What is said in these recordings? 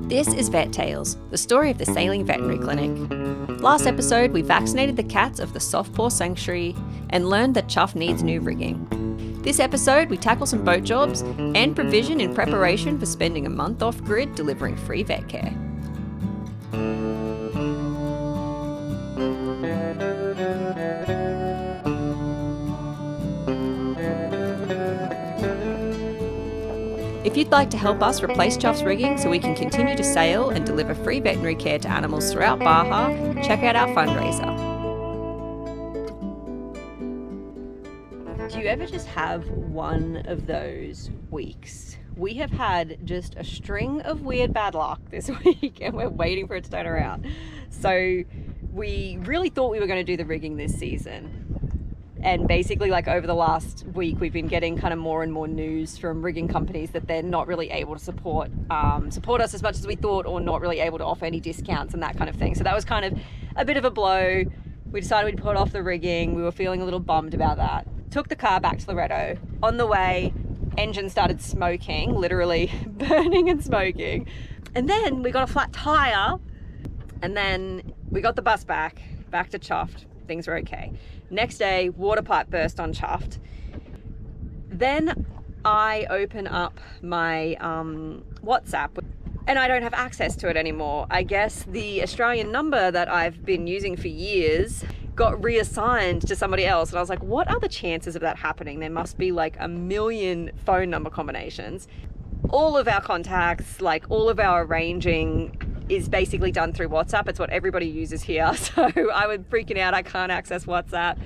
This is Vet Tales, the story of the sailing veterinary clinic. Last episode, we vaccinated the cats of the Soft Paw Sanctuary and learned that Chuffed needs new rigging. This episode, we tackle some boat jobs and provision in preparation for spending a month off-grid delivering free vet care. If you'd like to help us replace Chuffed's rigging so we can continue to sail and deliver free veterinary care to animals throughout Baja, check out our fundraiser. Do you ever just have one of those weeks? We have had just a string of weird bad luck this week and we're waiting for it to turn around. So we really thought we were going to do the rigging this season. And basically, like, over the last week, we've been getting kind of more and more news from rigging companies that they're not really able to support us as much as we thought, or not really able to offer any discounts and that kind of thing. So that was kind of a bit of a blow. We decided we'd put off the rigging. We were feeling a little bummed about that. Took the car back to Loretto. On the way, engine started smoking, literally burning and smoking. And then we got a flat tire. And then we got the bus back to Chuffed. Things were okay. Next day, water pipe burst on Chuffed. Then I open up my WhatsApp and I don't have access to it anymore. I guess the Australian number that I've been using for years got reassigned to somebody else. And I was like, what are the chances of that happening? There must be like a million phone number combinations. All of our contacts, like all of our arranging, is basically done through WhatsApp. It's what everybody uses here. So I was freaking out. I can't access WhatsApp.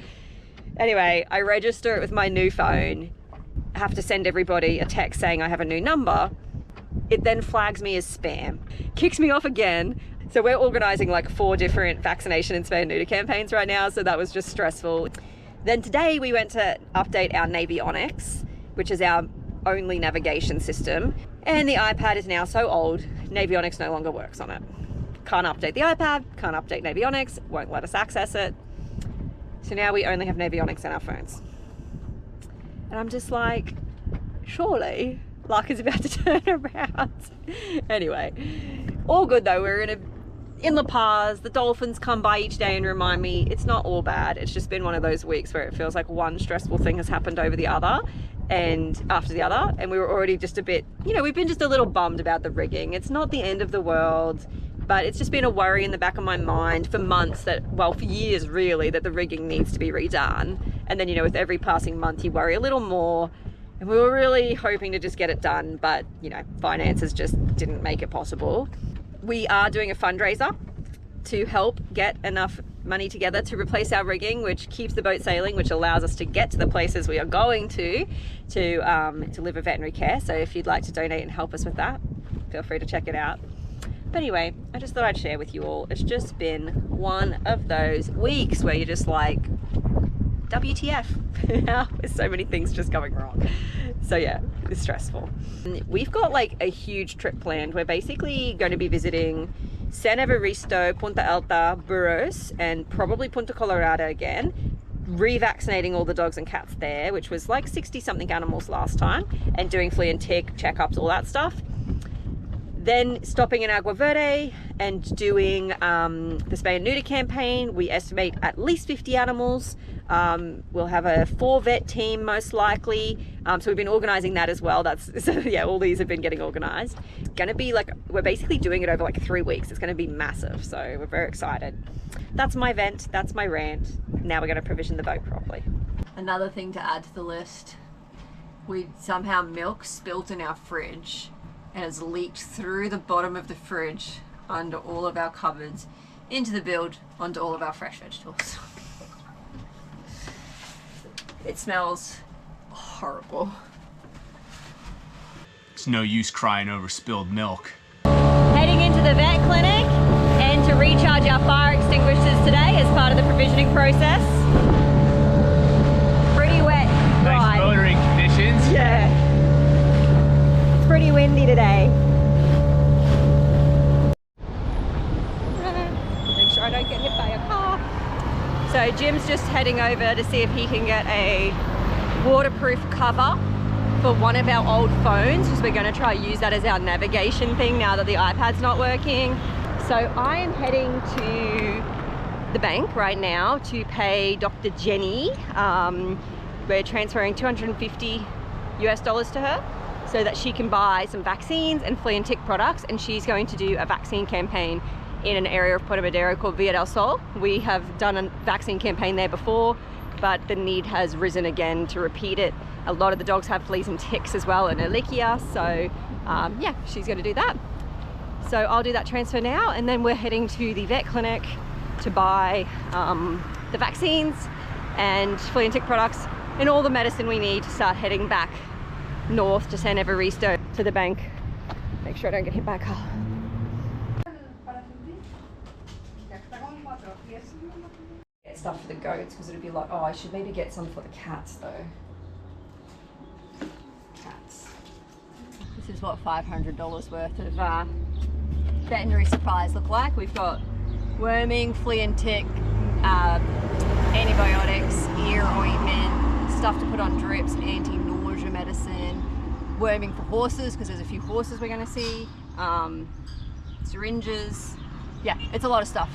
Anyway, I register it with my new phone. I have to send everybody a text saying I have a new number. It then flags me as spam. Kicks me off again. So we're organizing like 4 different vaccination and spay and neuter campaigns right now. So that was just stressful. Then today we went to update our Navionics, which is our only navigation system. And the iPad is now so old, Navionics no longer works on it. Can't update the iPad, can't update Navionics, won't let us access it. So now we only have Navionics in our phones. And I'm just like, surely luck is about to turn around. Anyway, all good though. We're in La Paz. The dolphins come by each day and remind me it's not all bad. It's just been one of those weeks where it feels like one stressful thing has happened over the other and after the other, and we were already just a bit, we've been just a little bummed about the rigging. It's not the end of the world, but it's just been a worry in the back of my mind for months for years really, that the rigging needs to be redone. And then, with every passing month you worry a little more, and we were really hoping to just get it done, but finances just didn't make it possible. We are doing a fundraiser to help get enough money together to replace our rigging, which keeps the boat sailing, which allows us to get to the places we are going to deliver veterinary care. So if you'd like to donate and help us with that, feel free to check it out. But anyway, I just thought I'd share with you all. It's just been one of those weeks where you're just like, WTF, with so many things just going wrong. So yeah, it's stressful. We've got like a huge trip planned. We're basically going to be visiting San Evaristo, Punta Alta, Burros, and probably Punta Colorado again, revaccinating all the dogs and cats there, which was like 60 something animals last time, and doing flea and tick checkups, all that stuff. Then stopping in Agua Verde and doing the spay and neuter campaign. We estimate at least 50 animals. We'll have a 4 vet team most likely. So we've been organizing that as well. All these have been getting organized. It's gonna be like, we're basically doing it over like 3 weeks. It's gonna be massive. So we're very excited. That's my vent, that's my rant. Now we're gonna provision the boat properly. Another thing to add to the list, somehow milk spilt in our fridge and has leaked through the bottom of the fridge under all of our cupboards into the bilge onto all of our fresh vegetables. It smells horrible. It's no use crying over spilled milk. Heading into the vet clinic and to recharge our fire extinguishers today as part of the provisioning process. Pretty wet. Nice motoring conditions. Yeah. It's pretty windy today. Make sure I don't get hit by a car. So Jim's just heading over to see if he can get a waterproof cover for one of our old phones, because we're going to try use that as our navigation thing now that the iPad's not working. So I am heading to the bank right now to pay Dr. Jenny. We're transferring $250 US to her so that she can buy some vaccines and flea and tick products, and she's going to do a vaccine campaign in an area of Puerto Madero called Villa del Sol. We have done a vaccine campaign there before, but the need has risen again to repeat it. A lot of the dogs have fleas and ticks as well, and Ehrlichia, so yeah, she's going to do that. So I'll do that transfer now, and then we're heading to the vet clinic to buy the vaccines and flea and tick products and all the medicine we need to start heading back north to San Evaristo to the bank. Make sure I don't get hit by a car. Get stuff for the goats because it'd be like, oh, I should maybe get some for the cats though. Cats. This is what $500 worth of veterinary supplies look like. We've got worming, flea and tick, antibiotics, ear ointment, stuff to put on drips, and anti-nausea medicine, worming for horses because there's a few horses we're going to see, syringes. Yeah, it's a lot of stuff.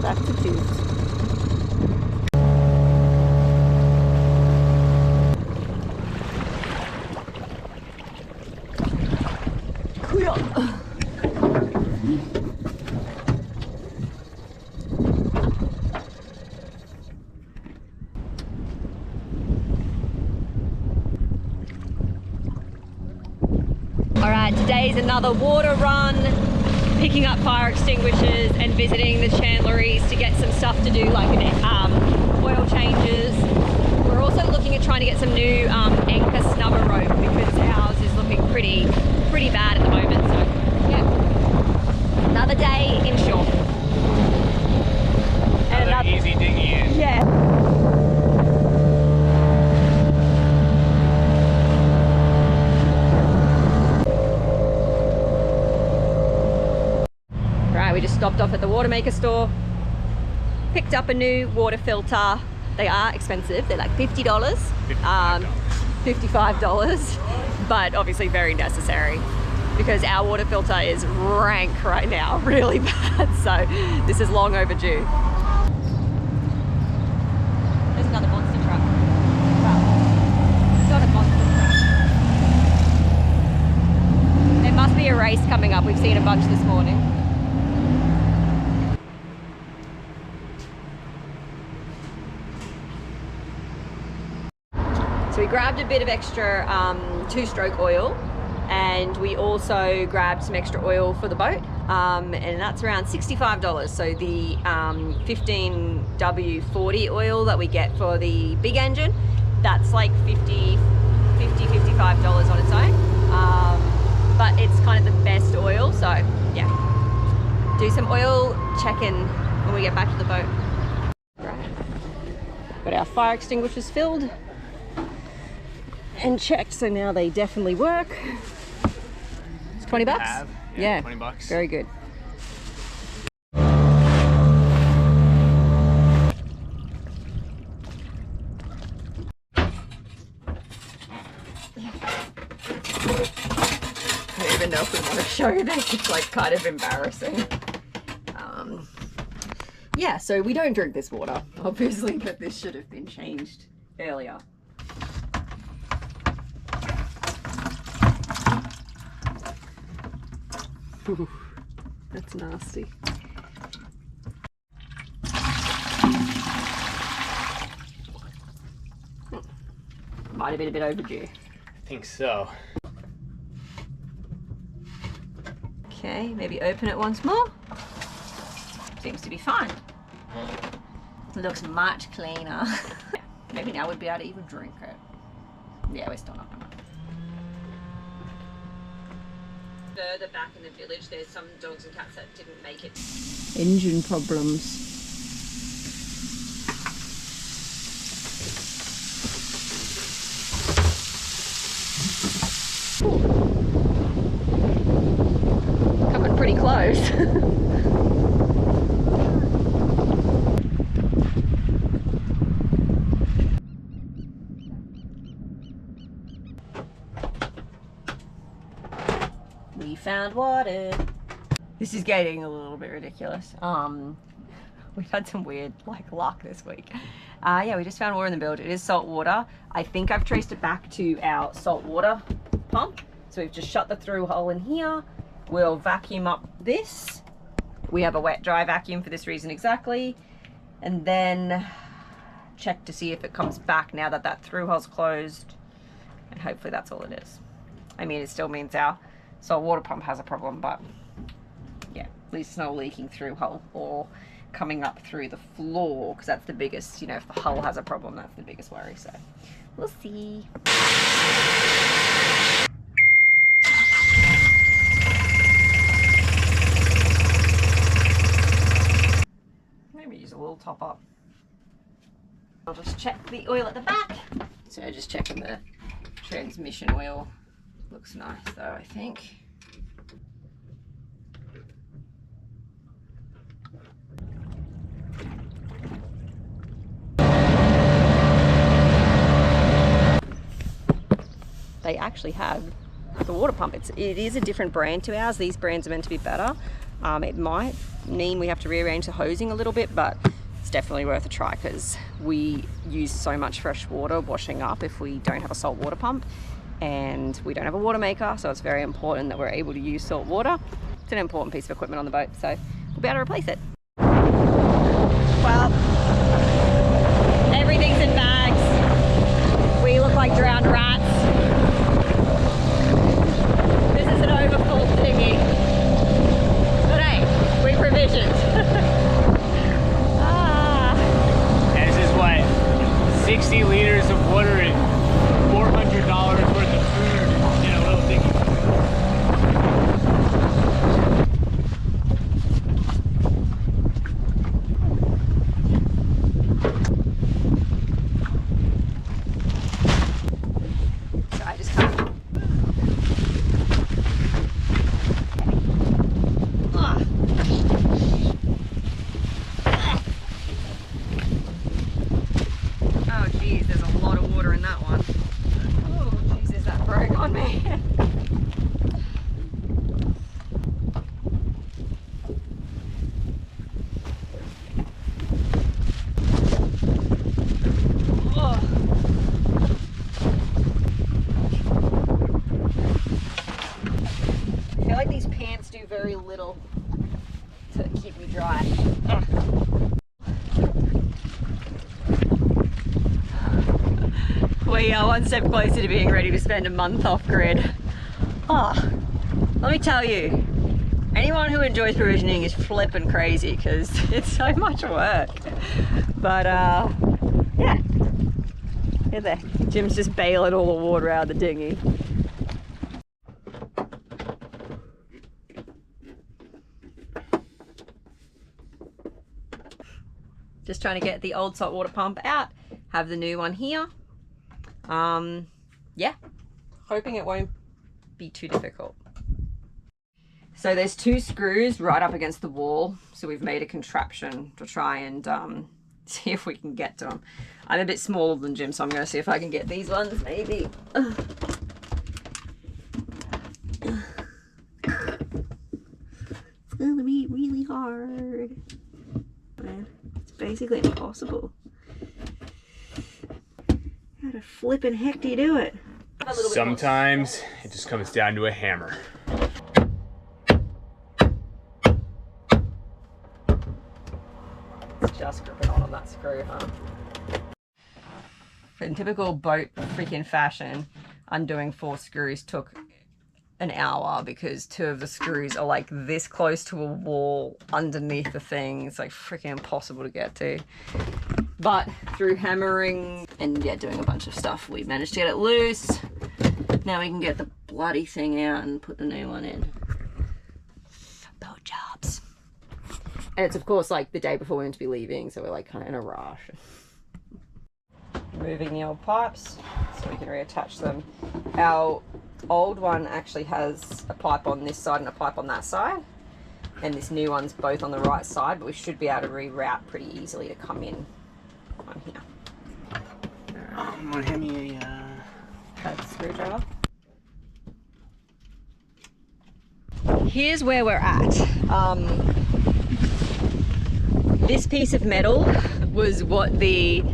Back to Chuffed. Alright, today's another water run, picking up fire extinguishers and visiting the chandleries to get some stuff to do, like oil changes. We're also looking at trying to get some new anchor snubber rope because ours is looking pretty bad at the moment. So yeah, another day in shore. And another easy dinghy in. Yeah. We just stopped off at the water maker store, picked up a new water filter. They are expensive, they're like $50, $55, but obviously very necessary because our water filter is rank right now, really bad, so this is long overdue. There's another monster truck. Well, it's not a monster truck. There must be a race coming up, we've seen a bunch this morning. So we grabbed a bit of extra two-stroke oil, and we also grabbed some extra oil for the boat, and that's around $65. So the 15W40 oil that we get for the big engine, that's like $55 on its own, but it's kind of the best oil. So yeah, do some oil check-in when we get back to the boat. Right, got our fire extinguishers filled and checked, so now they definitely work. It's 20 bucks? Yeah, 20 bucks. Very good. I don't even know if we want to show this, it's like kind of embarrassing. Yeah, so we don't drink this water, obviously, but this should have been changed earlier. Ooh, that's nasty. Might have been a bit overdue. I think so. Okay, maybe open it once more. Seems to be fine. Looks much cleaner. Maybe now we'd be able to even drink it. Yeah, we're still not gonna. Further back in the village, there's some dogs and cats that didn't make it. Engine problems. We found water. This is getting a little bit ridiculous. We've had some weird luck this week. Yeah, we just found water in the bilge. It is salt water. I think I've traced it back to our salt water pump. So we've just shut the through hole in here. We'll vacuum up this. We have a wet dry vacuum for this reason exactly. And then check to see if it comes back now that that through hole's closed. And hopefully that's all it is. I mean, it still means our salt water pump has a problem, but yeah, at least it's no leaking through hull or coming up through the floor, because that's the biggest, you know, if the hull has a problem, that's the biggest worry. So we'll see. Maybe use a little top up. I'll just check the oil at the back. So just checking the transmission oil. Looks nice though, I think. They actually have the water pump. It is a different brand to ours. These brands are meant to be better. It might mean we have to rearrange the hosing a little bit, but it's definitely worth a try because we use so much fresh water washing up if we don't have a salt water pump, and we don't have a water maker, so it's very important that we're able to use salt water. It's an important piece of equipment on the boat, so we'll be able to replace it. Well, everything's in bags. We look like drowned rats. This is an overfull dinghy. But hey, we provisioned. And this is what? 60 liters of water and $400 worth of food in a little dinghy. So I just kind of oh geez, there's a lot of water in that one. Oh Jesus, that broke on me. Oh. I feel like these pants do very little to keep me dry. We are one step closer to being ready to spend a month off grid. Let me tell you, anyone who enjoys provisioning is flipping crazy because it's so much work. But yeah, get there. Jim's just bailing all the water out of the dinghy. Just trying to get the old saltwater pump out, have the new one here. Yeah, hoping it won't be too difficult. So there's two screws right up against the wall, so we've made a contraption to try and see if we can get to them. I'm a bit smaller than Jim, so I'm going to see if I can get these ones maybe. It's going to be really hard. Man, it's basically impossible. How the flippin' heck do you do it? Sometimes it just comes down to a hammer. It's just gripping on that screw, huh? In typical boat freaking fashion, undoing 4 screws took an hour because 2 of the screws are like this close to a wall underneath the thing. It's like freaking impossible to get to. But through hammering and yeah, doing a bunch of stuff, we managed to get it loose. Now we can get the bloody thing out and put the new one in. Boat jobs. And it's of course like the day before we're meant to be leaving, so we're like kind of in a rush. Removing the old pipes so we can reattach them. Our old one actually has a pipe on this side and a pipe on that side. and this new one's both on the right side, but we should be able to reroute pretty easily to come in on here. Want to hand me a screwdriver? Here's where we're at. This piece of metal was what the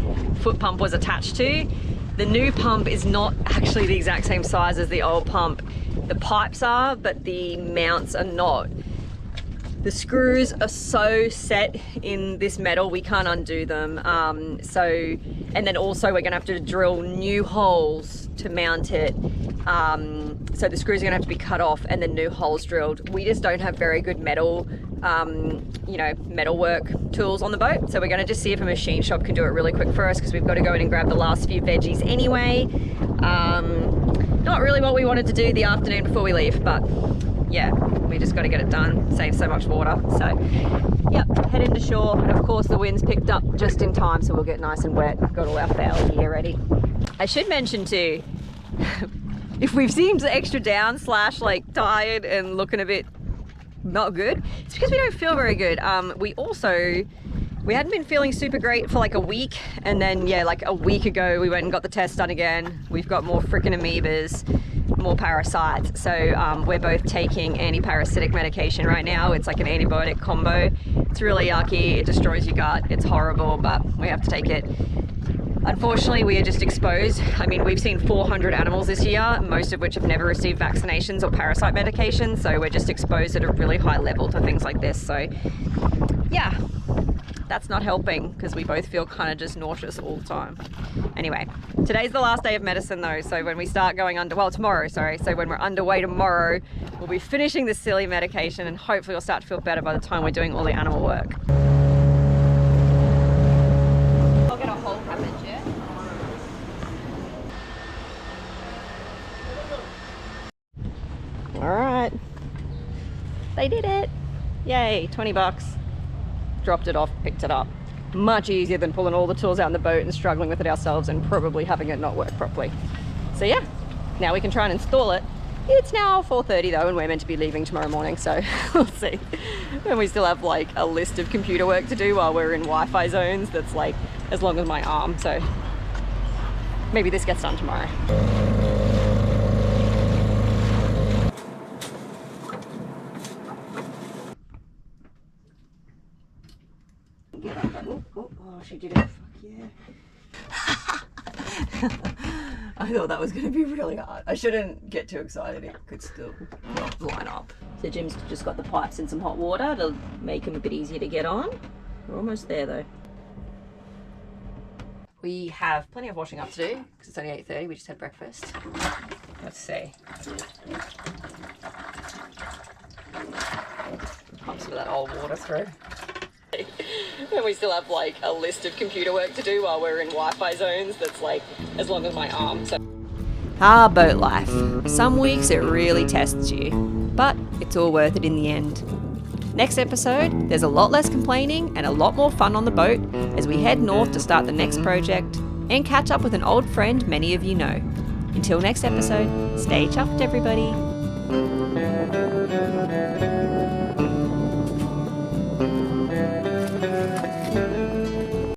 foot pump was attached to. The new pump is not actually the exact same size as the old pump. The pipes are, but the mounts are not. The screws are so set in this metal, we can't undo them. And then also we're gonna have to drill new holes to mount it. So the screws are gonna have to be cut off and then new holes drilled. We just don't have very good metal, metalwork tools on the boat. So we're gonna just see if a machine shop can do it really quick for us, because we've got to go in and grab the last few veggies anyway. Not really what we wanted to do the afternoon before we leave, but yeah, we just got to get it done, save so much water. So yep, head into shore, and of course the wind's picked up just in time, so we'll get nice and wet. Got all our foul gear ready. I should mention too, if we've seemed extra down / like tired and looking a bit not good, it's because we don't feel very good. We hadn't been feeling super great for like a week, and then yeah, like a week ago we went and got the test done again. We've got more freaking amoebas, more parasites, so we're both taking anti-parasitic medication right now. It's like an antibiotic combo. It's really yucky, it destroys your gut, it's horrible, but we have to take it. Unfortunately, we are just exposed. I mean, we've seen 400 animals this year, most of which have never received vaccinations or parasite medication, so we're just exposed at a really high level to things like this. So yeah, that's not helping, because we both feel kind of just nauseous all the time. Anyway, today's the last day of medicine though, so when we start going tomorrow, sorry. So when we're underway tomorrow, we'll be finishing this silly medication, and hopefully we'll start to feel better by the time we're doing all the animal work. I'll get a whole cabbage, yeah? All right, they did it. Yay, 20 bucks. Dropped it off, picked it up. Much easier than pulling all the tools out in the boat and struggling with it ourselves and probably having it not work properly. So yeah, now we can try and install it. It's now 4:30 though, and we're meant to be leaving tomorrow morning, so we'll see. And we still have like a list of computer work to do while we're in Wi-Fi zones that's like as long as my arm, so maybe this gets done tomorrow. Oh, she did it. Fuck yeah. I thought that was going to be really hard. I shouldn't get too excited. It could still not line up. So Jim's just got the pipes in some hot water to make them a bit easier to get on. We're almost there though. We have plenty of washing up to do because it's only 8:30. We just had breakfast. Let's see. Pump some of that old water through. And we still have like a list of computer work to do while we're in Wi-Fi zones that's like as long as my arm. So boat life. Some weeks it really tests you, but it's all worth it in the end. Next episode, there's a lot less complaining and a lot more fun on the boat as we head north to start the next project and catch up with an old friend many of you know. Until next episode, stay chuffed everybody.